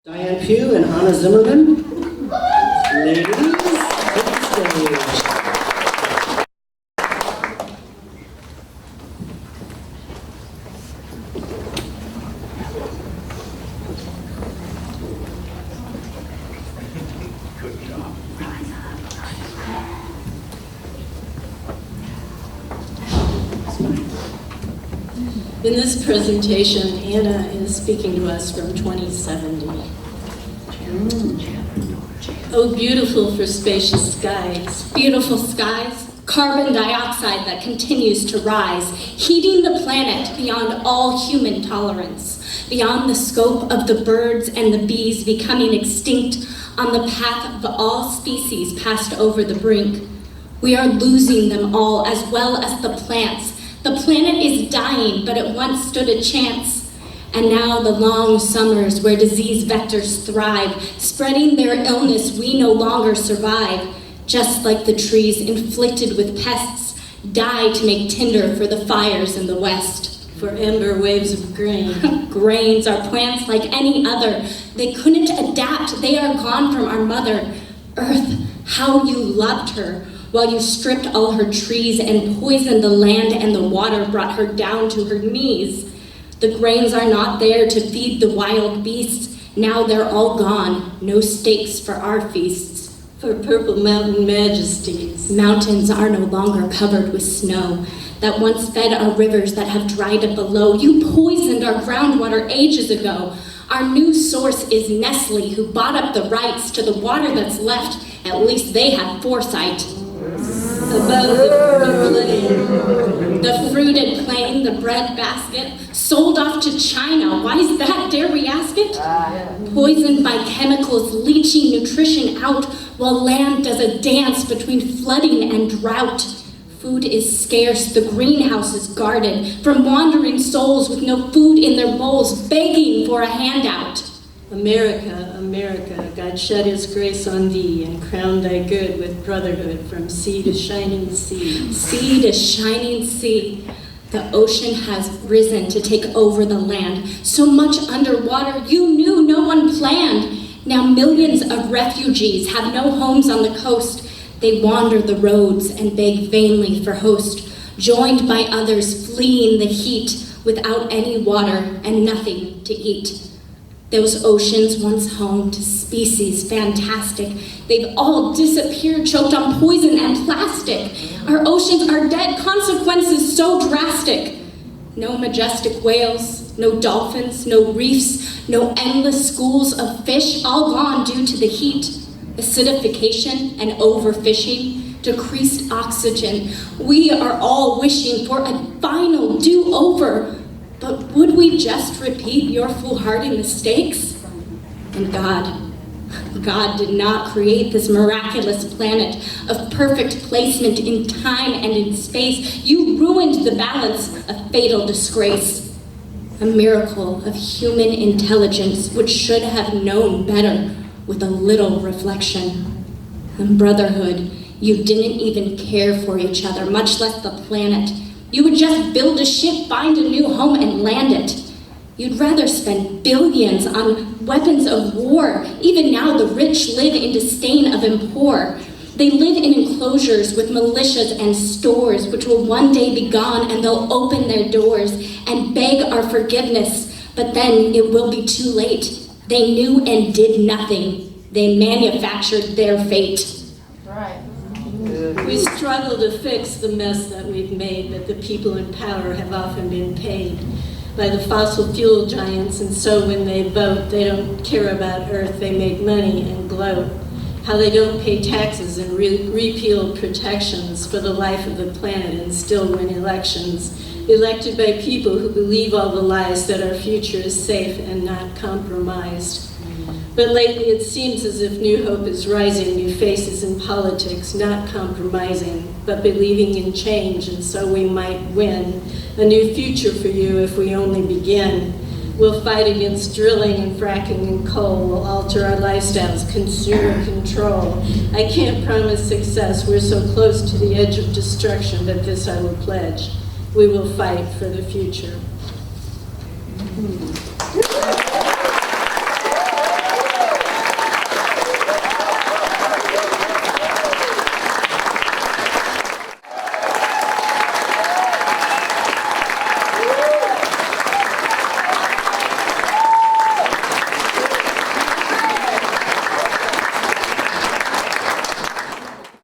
Diane Pugh and Zimmerman. Ladies, take the stage. Good job. In this presentation, Anna is speaking to us from 2070. Oh, beautiful for spacious skies. Beautiful skies, carbon dioxide that continues to rise, heating the planet beyond all human tolerance, beyond the scope of the birds and the bees becoming extinct on the path of all species passed over the brink. We are losing them all, as well as the plants. The planet is dying, but it once stood a chance. And now the long summers where disease vectors thrive, spreading their illness, we no longer survive. Just like the trees inflicted with pests, die to make tinder for the fires in the west. For ember waves of grain. Grains are plants like any other. They couldn't adapt, they are gone from our mother. Earth, how you loved her, while you stripped all her trees and poisoned the land, and the water brought her down to her knees. The grains are not there to feed the wild beasts. Now they're all gone, no steaks for our feasts. For purple mountain majesties. Mountains are no longer covered with snow that once fed our rivers that have dried up below. You poisoned our groundwater ages ago. Our new source is Nestle, who bought up the rights to the water that's left. At least they had foresight. Above The fruited plain, the bread basket, sold off to China. Why is that, dare we ask it? Poisoned by chemicals, leaching nutrition out, while land does a dance between flooding and drought. Food is scarce, the greenhouse is guarded from wandering souls with no food in their bowls, begging for a handout. America, America, God shed his grace on thee and crowned thy good with brotherhood from sea to shining sea. Sea to shining sea. The ocean has risen to take over the land. So much underwater, you knew no one planned. Now millions of refugees have no homes on the coast. They wander the roads and beg vainly for host, joined by others fleeing the heat without any water and nothing to eat. Those oceans once home to species fantastic, they've all disappeared, choked on poison and plastic. Our oceans are dead, consequences so drastic. No majestic whales, no dolphins, no reefs, no endless schools of fish, all gone due to the heat, acidification and overfishing, decreased oxygen. We are all wishing for a final do-over. But would we just repeat your foolhardy mistakes? And God did not create this miraculous planet of perfect placement in time and in space. You ruined the balance, a fatal disgrace. A miracle of human intelligence which should have known better with a little reflection. And brotherhood, you didn't even care for each other, much less the planet. You would just build a ship, find a new home, and land it. You'd rather spend billions on weapons of war. Even now, the rich live in disdain of the poor. They live in enclosures with militias and stores, which will one day be gone, and they'll open their doors and beg our forgiveness. But then it will be too late. They knew and did nothing. They manufactured their fate. Right. We struggle to fix the mess that we've made, but the people in power have often been paid by the fossil fuel giants, and so when they vote, they don't care about Earth, they make money and gloat. How they don't pay taxes and repeal protections for the life of the planet and still win elections, elected by people who believe all the lies that our future is safe and not compromised. But lately it seems as if new hope is rising, new faces in politics, not compromising, but believing in change, and so we might win. A new future for you if we only begin. We'll fight against drilling and fracking and coal. We'll alter our lifestyles, consumer control. I can't promise success. We're so close to the edge of destruction, but this I will pledge. We will fight for the future.